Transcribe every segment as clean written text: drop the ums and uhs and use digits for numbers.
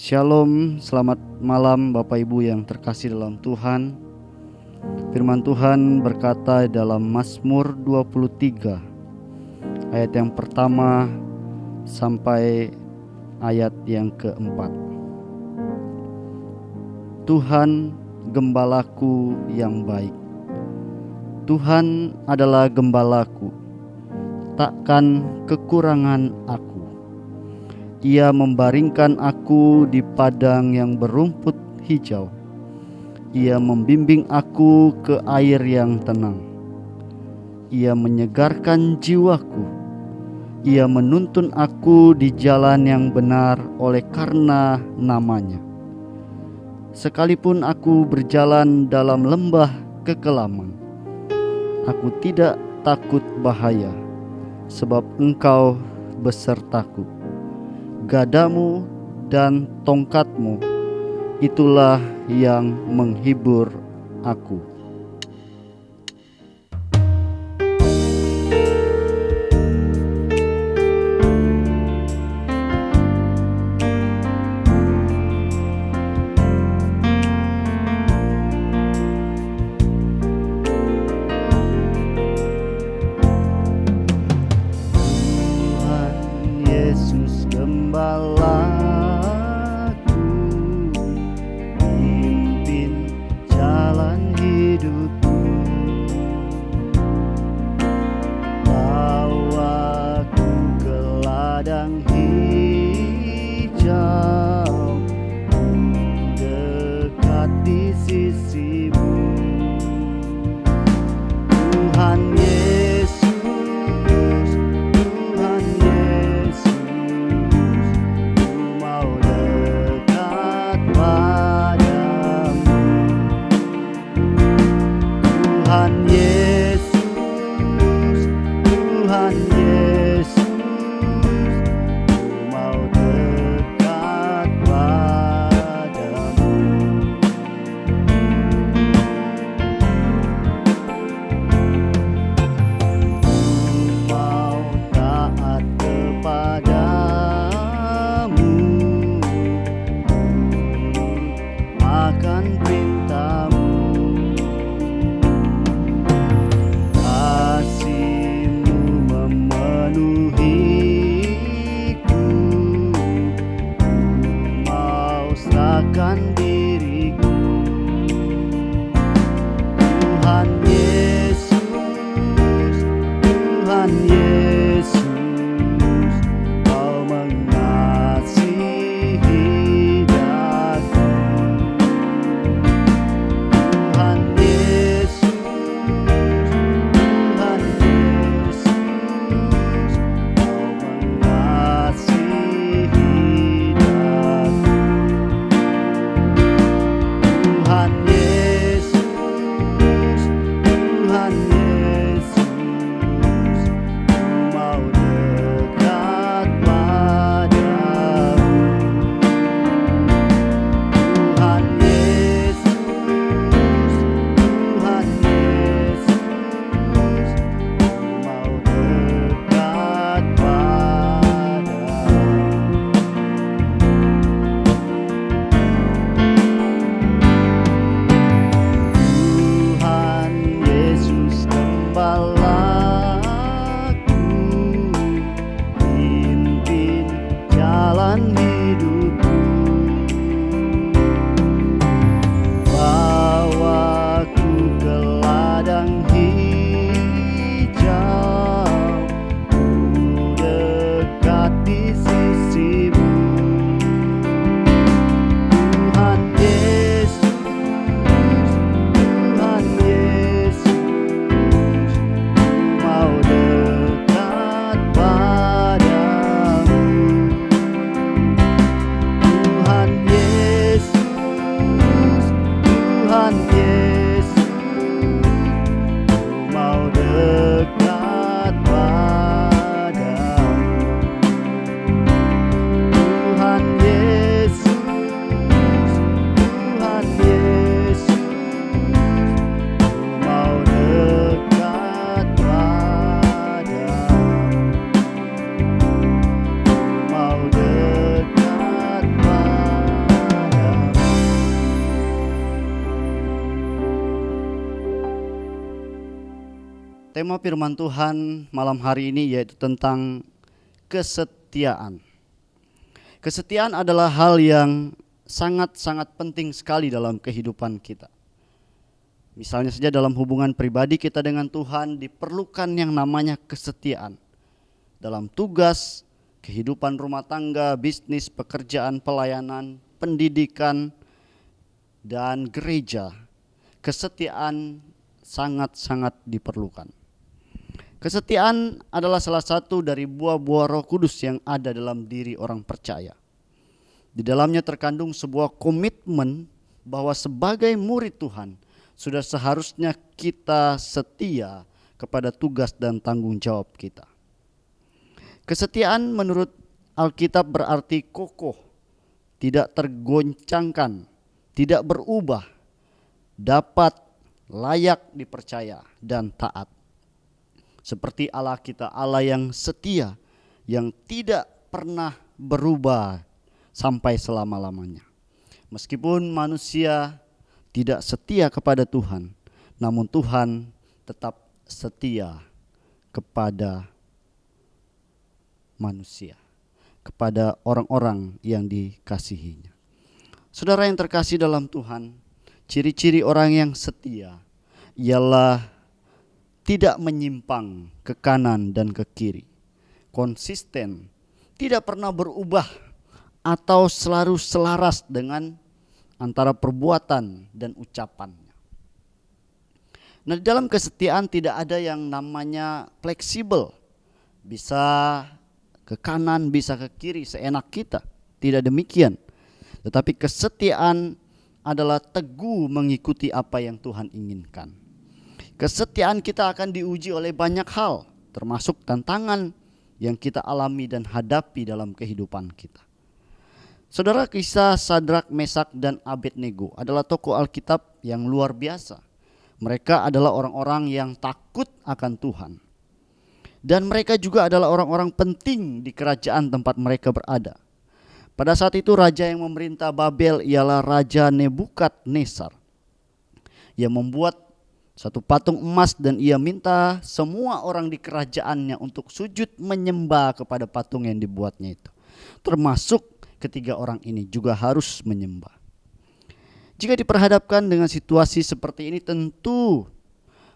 Shalom, selamat malam Bapak Ibu yang terkasih dalam Tuhan. Firman Tuhan berkata dalam Mazmur 23 ayat yang pertama sampai ayat yang keempat. Tuhan gembalaku yang baik. Tuhan adalah gembalaku, takkan kekurangan aku. Ia membaringkan aku di padang yang berumput hijau. Ia membimbing aku ke air yang tenang. Ia menyegarkan jiwaku. Ia menuntun aku di jalan yang benar oleh karena namanya. Sekalipun aku berjalan dalam lembah kekelaman, aku tidak takut bahaya, sebab Engkau besertaku. Gadamu dan tongkatmu, itulah yang menghibur aku. Gembalaku, pimpin jalan hidupku, bawaku ke ladang hijau, dekat di sisimu. Tuhan Yesus, Tuhan Yesus, Tuhan Yesus, Tuhan Yesus, ku mau dekat padamu. Ku mau taat kepadamu, akan perintahmu. Diriku, Tuhan Yesus, Tuhan Yesus, Kau mengasihi daku. Tuhan Yesus, Tuhan Yesus, Kau mengasihi daku. Tema firman Tuhan malam hari ini yaitu tentang kesetiaan. Kesetiaan adalah hal yang sangat-sangat penting sekali dalam kehidupan kita. Misalnya saja dalam hubungan pribadi kita dengan Tuhan diperlukan yang namanya kesetiaan. Dalam tugas, kehidupan rumah tangga, bisnis, pekerjaan, pelayanan, pendidikan, dan gereja, kesetiaan sangat-sangat diperlukan. Kesetiaan adalah salah satu dari buah-buah Roh Kudus yang ada dalam diri orang percaya. Di dalamnya terkandung sebuah komitmen bahwa sebagai murid Tuhan sudah seharusnya kita setia kepada tugas dan tanggung jawab kita. Kesetiaan menurut Alkitab berarti kokoh, tidak tergoncangkan, tidak berubah, dapat, layak dipercaya, dan taat. Seperti Allah kita, Allah yang setia, yang tidak pernah berubah sampai selama-lamanya. Meskipun manusia tidak setia kepada Tuhan, namun Tuhan tetap setia kepada manusia, kepada orang-orang yang dikasihinya. Saudara yang terkasih dalam Tuhan, ciri-ciri orang yang setia ialah tidak menyimpang ke kanan dan ke kiri, konsisten, tidak pernah berubah atau selalu selaras dengan antara perbuatan dan ucapannya. Nah, di dalam kesetiaan tidak ada yang namanya fleksibel, bisa ke kanan, bisa ke kiri seenak kita. Tidak demikian. Tetapi kesetiaan adalah teguh mengikuti apa yang Tuhan inginkan. Kesetiaan kita akan diuji oleh banyak hal, termasuk tantangan yang kita alami dan hadapi dalam kehidupan kita. Saudara, kisah Sadrak, Mesak, dan Abednego adalah tokoh Alkitab yang luar biasa. Mereka adalah orang-orang yang takut akan Tuhan. Dan mereka juga adalah orang-orang penting di kerajaan tempat mereka berada. Pada saat itu raja yang memerintah Babel ialah Raja Nebukadnezar. Ia membuat satu patung emas dan ia minta semua orang di kerajaannya untuk sujud menyembah kepada patung yang dibuatnya itu. Termasuk ketiga orang ini juga harus menyembah. Jika diperhadapkan dengan situasi seperti ini tentu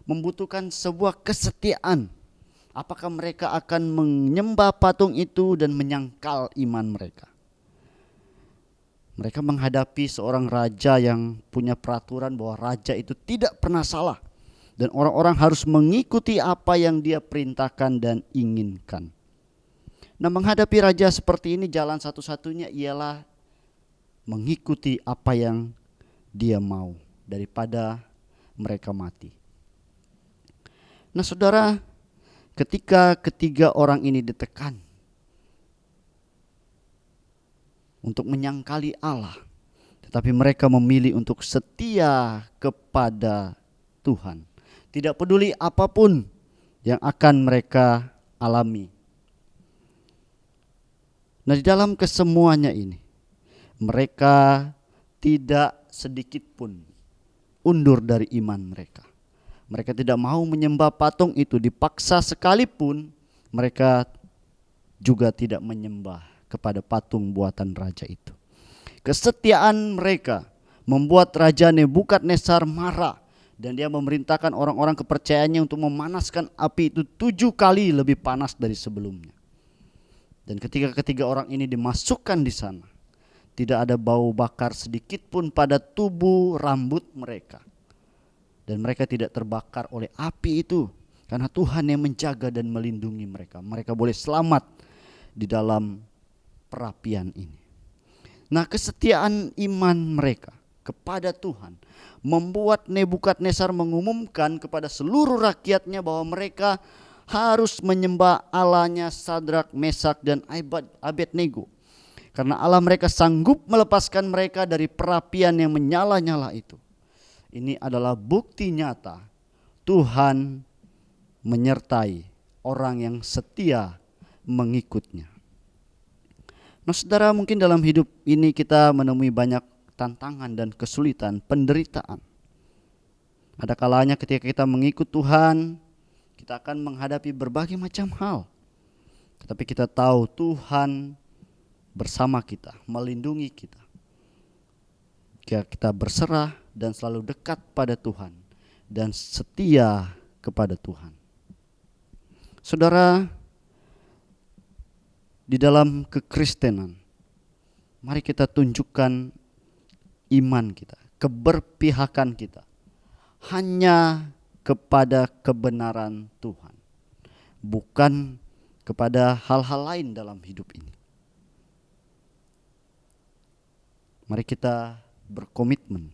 membutuhkan sebuah kesetiaan. Apakah mereka akan menyembah patung itu dan menyangkal iman mereka? Mereka menghadapi seorang raja yang punya peraturan bahwa raja itu tidak pernah salah. Dan orang-orang harus mengikuti apa yang dia perintahkan dan inginkan. Nah, menghadapi raja seperti ini jalan satu-satunya ialah mengikuti apa yang dia mau daripada mereka mati. Nah, saudara, ketika ketiga orang ini ditekan untuk menyangkali Allah, tetapi mereka memilih untuk setia kepada Tuhan. Tidak peduli apapun yang akan mereka alami. Nah, di dalam kesemuanya ini, mereka tidak sedikit pun undur dari iman mereka. Mereka tidak mau menyembah patung itu, dipaksa sekalipun mereka juga tidak menyembah kepada patung buatan raja itu. Kesetiaan mereka membuat Raja Nebukadnezar marah. Dan dia memerintahkan orang-orang kepercayaannya untuk memanaskan api itu 7 kali lebih panas dari sebelumnya. Dan ketika ketiga orang ini dimasukkan di sana, tidak ada bau bakar sedikit pun pada tubuh rambut mereka. Dan mereka tidak terbakar oleh api itu, karena Tuhan yang menjaga dan melindungi mereka. Mereka boleh selamat di dalam perapian ini. Nah, kesetiaan iman mereka kepada Tuhan membuat Nebukadnezar mengumumkan kepada seluruh rakyatnya bahwa mereka harus menyembah Allahnya Sadrak, Mesak, dan Abednego. Karena Allah mereka sanggup melepaskan mereka dari perapian yang menyala-nyala itu. Ini adalah bukti nyata Tuhan menyertai orang yang setia mengikutnya. Nah, saudara, mungkin dalam hidup ini kita menemui banyak tantangan dan kesulitan, penderitaan. Ada kalanya ketika kita mengikut Tuhan, kita akan menghadapi berbagai macam hal. Tetapi kita tahu Tuhan bersama kita, melindungi kita. Jika kita berserah dan selalu dekat pada Tuhan dan setia kepada Tuhan. Saudara, di dalam kekristenan, mari kita tunjukkan iman kita, keberpihakan kita hanya kepada kebenaran Tuhan, bukan kepada hal-hal lain dalam hidup ini. Mari kita berkomitmen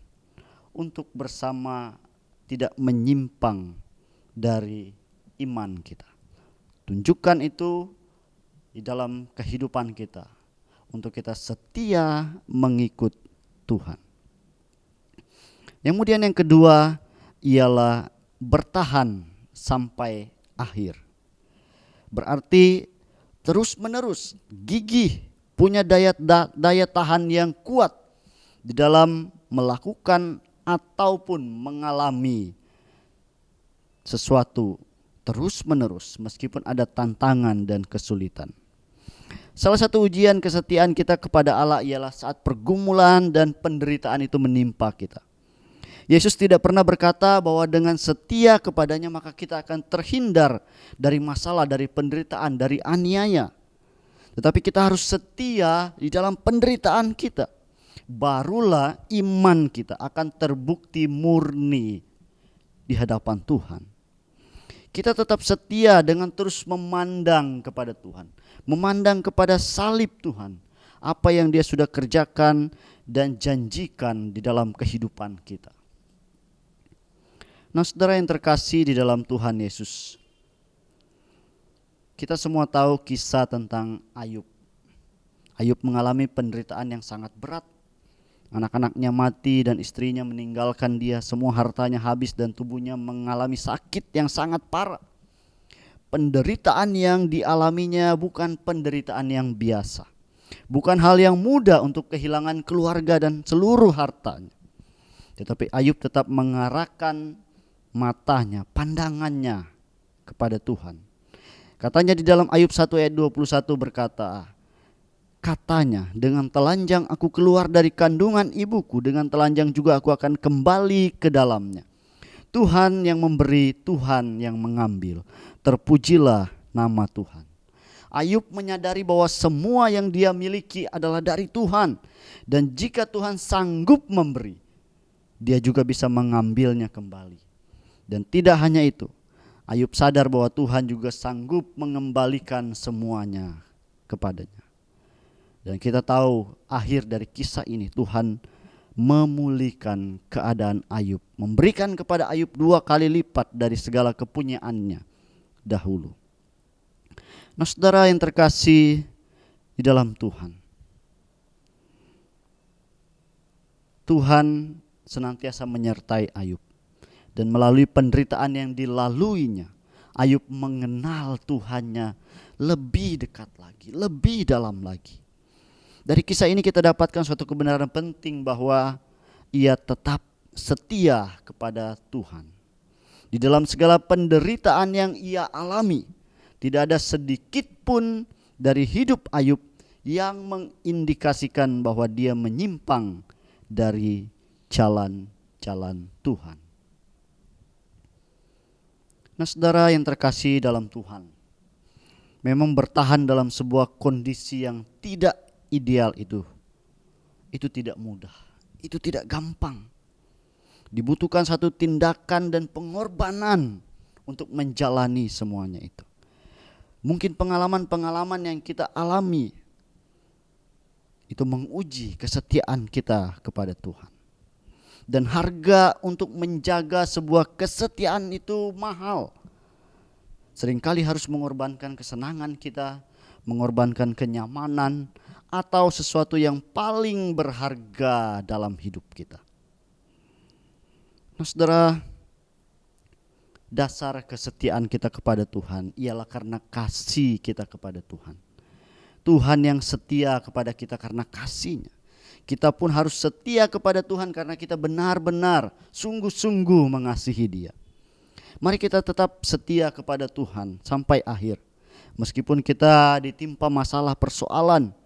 untuk bersama tidak menyimpang dari iman kita. Tunjukkan itu di dalam kehidupan kita untuk kita setia mengikut Tuhan. Kemudian yang kedua ialah bertahan sampai akhir. Berarti terus menerus, gigih, punya daya tahan yang kuat di dalam melakukan ataupun mengalami sesuatu terus menerus meskipun ada tantangan dan kesulitan. Salah satu ujian kesetiaan kita kepada Allah ialah saat pergumulan dan penderitaan itu menimpa kita. Yesus tidak pernah berkata bahwa dengan setia kepadanya maka kita akan terhindar dari masalah, dari penderitaan, dari aniaya. Tetapi kita harus setia di dalam penderitaan kita. Barulah iman kita akan terbukti murni di hadapan Tuhan. Kita tetap setia dengan terus memandang kepada Tuhan, memandang kepada salib Tuhan, apa yang Dia sudah kerjakan dan janjikan di dalam kehidupan kita. Nah, saudara yang terkasih di dalam Tuhan Yesus, kita semua tahu kisah tentang Ayub. Ayub mengalami penderitaan yang sangat berat. Anak-anaknya mati dan istrinya meninggalkan dia, semua hartanya habis dan tubuhnya mengalami sakit yang sangat parah. Penderitaan yang dialaminya bukan penderitaan yang biasa. Bukan hal yang mudah untuk kehilangan keluarga dan seluruh hartanya. Tetapi Ayub tetap mengarahkan matanya, pandangannya kepada Tuhan. Katanya di dalam Ayub 1 ayat 21 berkata, katanya, dengan telanjang aku keluar dari kandungan ibuku, dengan telanjang juga aku akan kembali ke dalamnya. Tuhan yang memberi, Tuhan yang mengambil. Terpujilah nama Tuhan. Ayub menyadari bahwa semua yang dia miliki adalah dari Tuhan. Dan jika Tuhan sanggup memberi, dia juga bisa mengambilnya kembali. Dan tidak hanya itu, Ayub sadar bahwa Tuhan juga sanggup mengembalikan semuanya kepadanya. Dan kita tahu akhir dari kisah ini, Tuhan memulihkan keadaan Ayub, memberikan kepada Ayub 2 kali lipat dari segala kepunyaannya dahulu. Nah, saudara yang terkasih di dalam Tuhan, Tuhan senantiasa menyertai Ayub. Dan melalui penderitaan yang dilaluinya, Ayub mengenal Tuhannya lebih dekat lagi, lebih dalam lagi. Dari kisah ini kita dapatkan suatu kebenaran penting bahwa ia tetap setia kepada Tuhan. Di dalam segala penderitaan yang ia alami, tidak ada sedikit pun dari hidup Ayub yang mengindikasikan bahwa dia menyimpang dari jalan-jalan Tuhan. Nah, saudara yang terkasih dalam Tuhan, memang bertahan dalam sebuah kondisi yang tidak ideal itu tidak mudah, itu tidak gampang. Dibutuhkan satu tindakan dan pengorbanan untuk menjalani semuanya itu. Mungkin pengalaman-pengalaman yang kita alami itu menguji kesetiaan kita kepada Tuhan. Dan harga untuk menjaga sebuah kesetiaan itu mahal. Seringkali harus mengorbankan kesenangan kita, mengorbankan kenyamanan, atau sesuatu yang paling berharga dalam hidup kita. Nah, saudara, dasar kesetiaan kita kepada Tuhan ialah karena kasih kita kepada Tuhan. Tuhan yang setia kepada kita karena kasih-Nya. Kita pun harus setia kepada Tuhan karena kita benar-benar sungguh-sungguh mengasihi Dia. Mari kita tetap setia kepada Tuhan sampai akhir. Meskipun kita ditimpa masalah persoalan,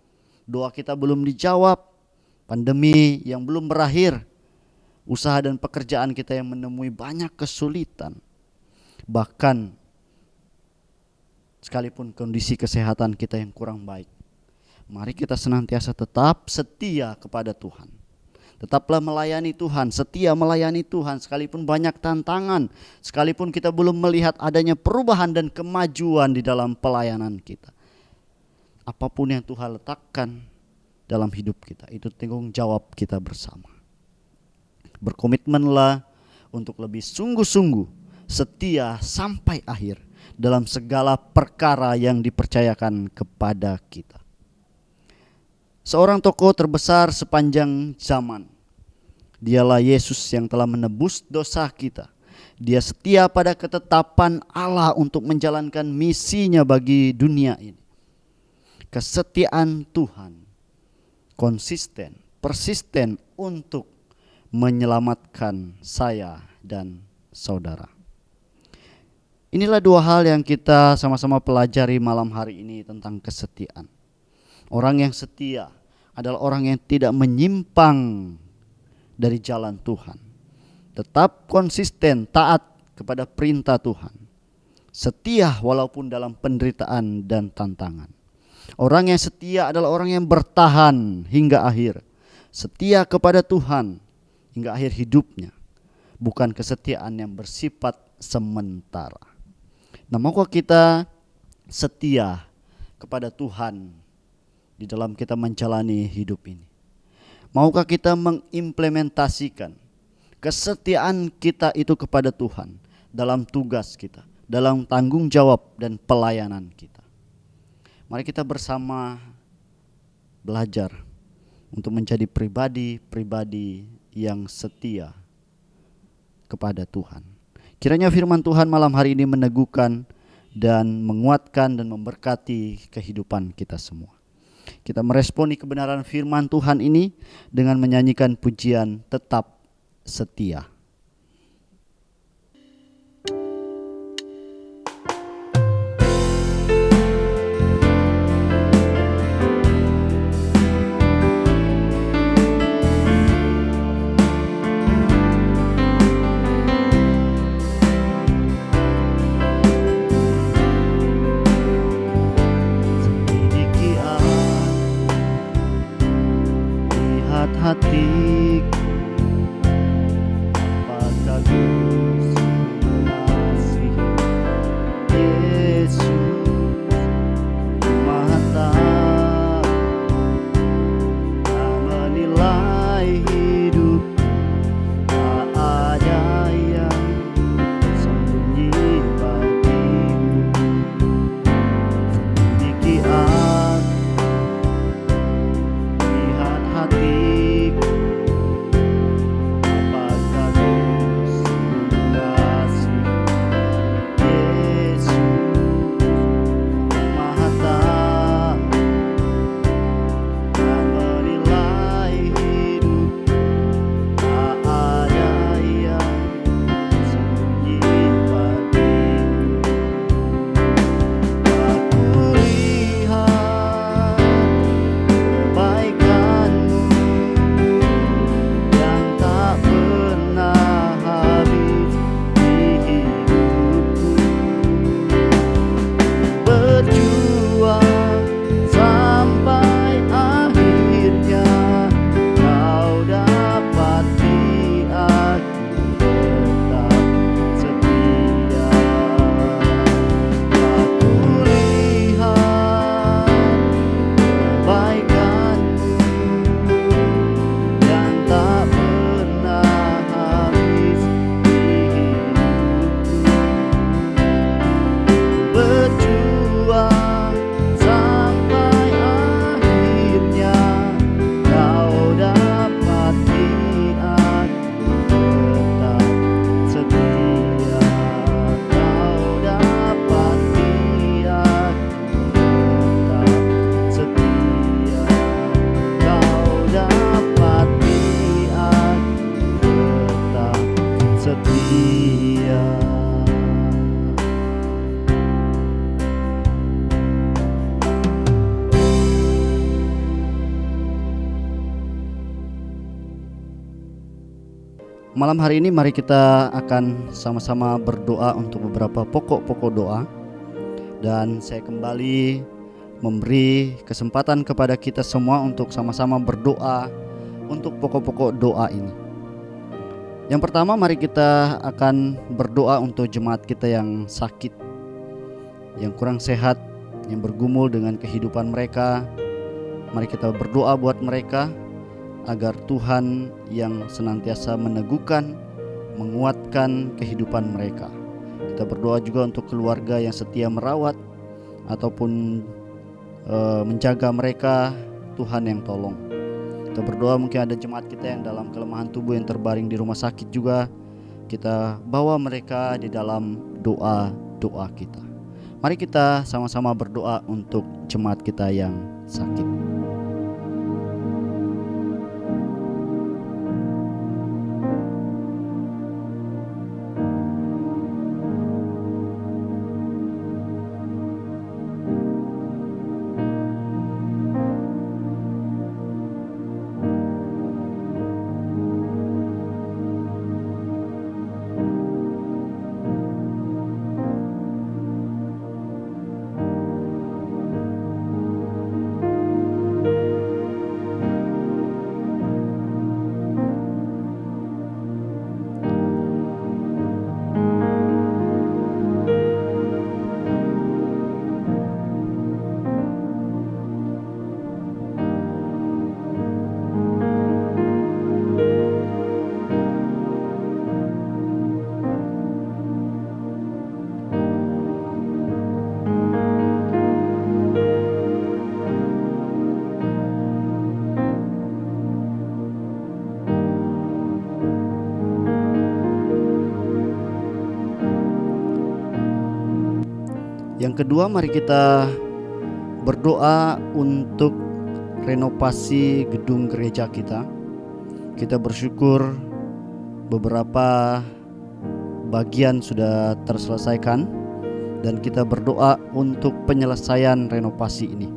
doa kita belum dijawab, pandemi yang belum berakhir, usaha dan pekerjaan kita yang menemui banyak kesulitan, bahkan sekalipun kondisi kesehatan kita yang kurang baik, mari kita senantiasa tetap setia kepada Tuhan. Tetaplah melayani Tuhan, setia melayani Tuhan sekalipun banyak tantangan, sekalipun kita belum melihat adanya perubahan dan kemajuan di dalam pelayanan kita. Apapun yang Tuhan letakkan dalam hidup kita, itu tanggung jawab kita bersama. Berkomitmenlah untuk lebih sungguh-sungguh setia sampai akhir dalam segala perkara yang dipercayakan kepada kita. Seorang tokoh terbesar sepanjang zaman, dialah Yesus yang telah menebus dosa kita. Dia setia pada ketetapan Allah untuk menjalankan misinya bagi dunia ini. Kesetiaan Tuhan konsisten, persisten untuk menyelamatkan saya dan saudara. Inilah dua hal yang kita sama-sama pelajari malam hari ini tentang kesetiaan. Orang yang setia adalah orang yang tidak menyimpang dari jalan Tuhan. Tetap konsisten taat kepada perintah Tuhan. Setia walaupun dalam penderitaan dan tantangan. Orang yang setia adalah orang yang bertahan hingga akhir. Setia kepada Tuhan hingga akhir hidupnya. Bukan kesetiaan yang bersifat sementara. Nah, maukah kita setia kepada Tuhan di dalam kita menjalani hidup ini? Maukah kita mengimplementasikan kesetiaan kita itu kepada Tuhan dalam tugas kita, dalam tanggung jawab dan pelayanan kita? Mari kita bersama belajar untuk menjadi pribadi-pribadi yang setia kepada Tuhan. Kiranya firman Tuhan malam hari ini meneguhkan dan menguatkan dan memberkati kehidupan kita semua. Kita meresponi kebenaran firman Tuhan ini dengan menyanyikan pujian Tetap Setia. Hatiku apakah Yesus mengasihi Yesus Maha tahu dan menilai hidup, tak ada yang sembunyi bagimu. Sedikit aku lihat hatiku Malam hari ini mari kita akan sama-sama berdoa untuk beberapa pokok-pokok doa. Dan saya kembali memberi kesempatan kepada kita semua untuk sama-sama berdoa untuk pokok-pokok doa ini. Yang pertama, mari kita akan berdoa untuk jemaat kita yang sakit, yang kurang sehat, yang bergumul dengan kehidupan mereka. Mari kita berdoa buat mereka agar Tuhan yang senantiasa meneguhkan, menguatkan kehidupan mereka. Kita berdoa juga untuk keluarga yang setia merawat ataupun menjaga mereka, Tuhan yang tolong. Kita berdoa mungkin ada jemaat kita yang dalam kelemahan tubuh yang terbaring di rumah sakit juga. Kita bawa mereka di dalam doa-doa kita. Mari kita sama-sama berdoa untuk jemaat kita yang sakit. Yang kedua, mari kita berdoa untuk renovasi gedung gereja kita. Kita bersyukur beberapa bagian sudah terselesaikan dan kita berdoa untuk penyelesaian renovasi ini.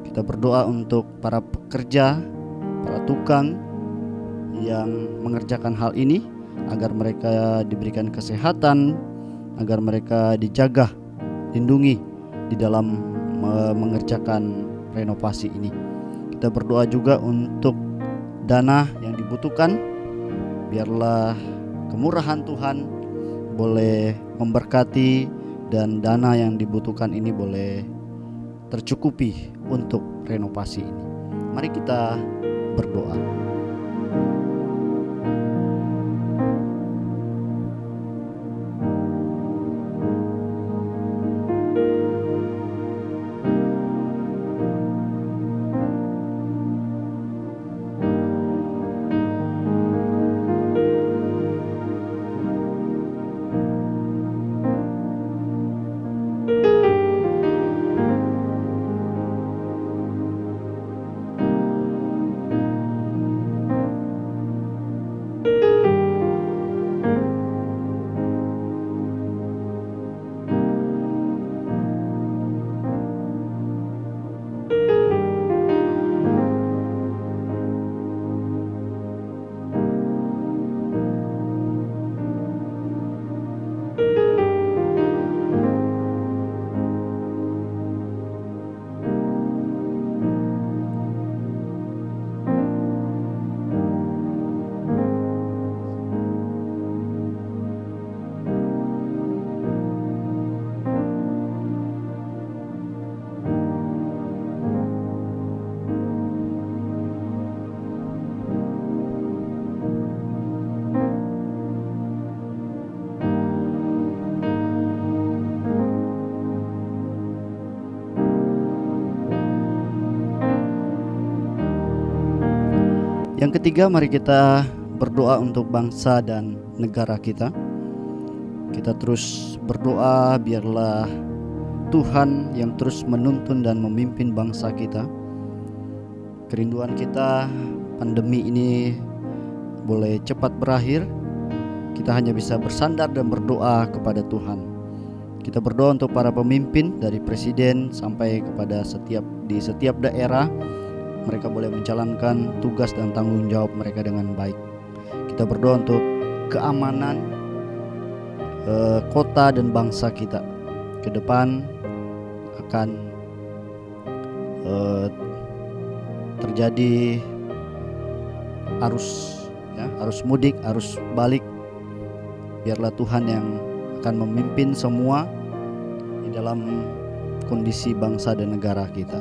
Kita berdoa untuk para pekerja, para tukang yang mengerjakan hal ini, agar mereka diberikan kesehatan, agar mereka dijaga, lindungi di dalam mengerjakan renovasi ini. Kita berdoa juga untuk dana yang dibutuhkan. Biarlah kemurahan Tuhan boleh memberkati dan dana yang dibutuhkan ini boleh tercukupi untuk renovasi ini. Mari kita berdoa. Yang ketiga, mari kita berdoa untuk bangsa dan negara kita. Kita terus berdoa biarlah Tuhan yang terus menuntun dan memimpin bangsa kita. Kerinduan kita pandemi ini boleh cepat berakhir. Kita hanya bisa bersandar dan berdoa kepada Tuhan. Kita berdoa untuk para pemimpin dari presiden sampai kepada di setiap daerah. Mereka boleh menjalankan tugas dan tanggung jawab mereka dengan baik. Kita berdoa untuk keamanan kota dan bangsa kita ke depan akan terjadi arus mudik, arus balik. Biarlah Tuhan yang akan memimpin semua di dalam kondisi bangsa dan negara kita.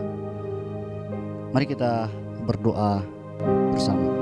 Mari kita berdoa bersama.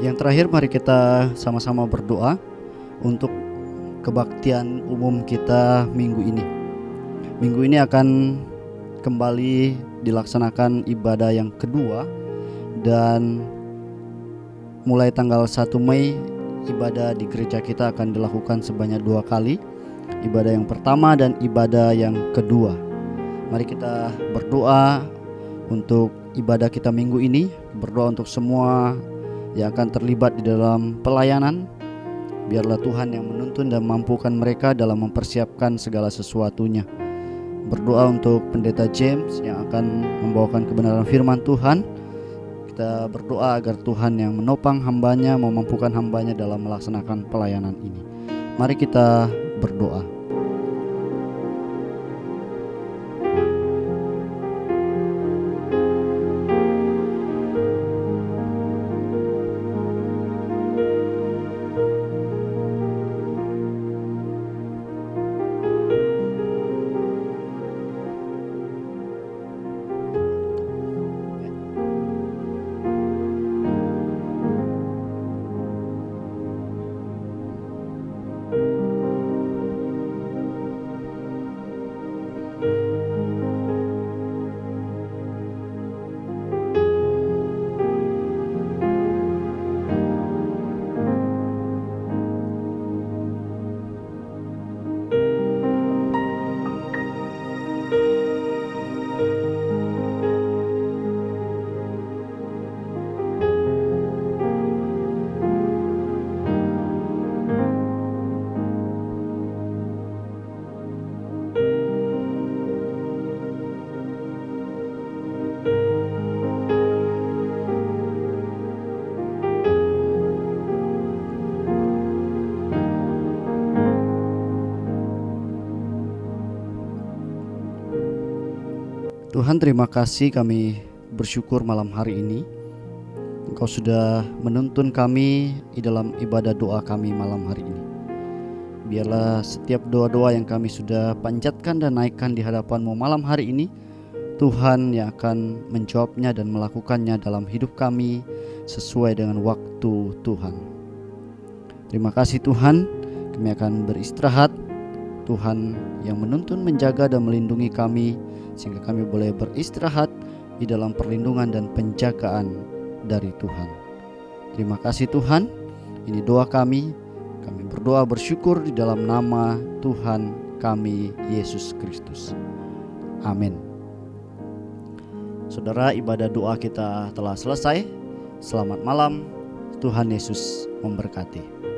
Yang terakhir, mari kita sama-sama berdoa untuk kebaktian umum kita minggu ini. Minggu ini akan kembali dilaksanakan ibadah yang kedua, dan mulai tanggal 1 Mei ibadah di gereja kita akan dilakukan sebanyak 2 kali. Ibadah yang pertama dan ibadah yang kedua. Mari kita berdoa untuk ibadah kita minggu ini, berdoa untuk semua yang akan terlibat di dalam pelayanan. Biarlah Tuhan yang menuntun dan mampukan mereka dalam mempersiapkan segala sesuatunya. Berdoa untuk Pendeta James yang akan membawakan kebenaran firman Tuhan. Kita berdoa agar Tuhan yang menopang hambanya, memampukan hambanya dalam melaksanakan pelayanan ini. Mari kita berdoa. Tuhan, terima kasih, kami bersyukur malam hari ini Engkau sudah menuntun kami di dalam ibadah doa kami malam hari ini. Biarlah setiap doa-doa yang kami sudah panjatkan dan naikkan di hadapan-Mu malam hari ini, Tuhan yang akan menjawabnya dan melakukannya dalam hidup kami sesuai dengan waktu Tuhan. Terima kasih Tuhan, kami akan beristirahat. Tuhan yang menuntun, menjaga dan melindungi kami sehingga kami boleh beristirahat di dalam perlindungan dan penjagaan dari Tuhan. Terima kasih Tuhan, ini doa kami. Kami berdoa bersyukur di dalam nama Tuhan kami Yesus Kristus. Amin. Saudara, ibadah doa kita telah selesai. Selamat malam, Tuhan Yesus memberkati.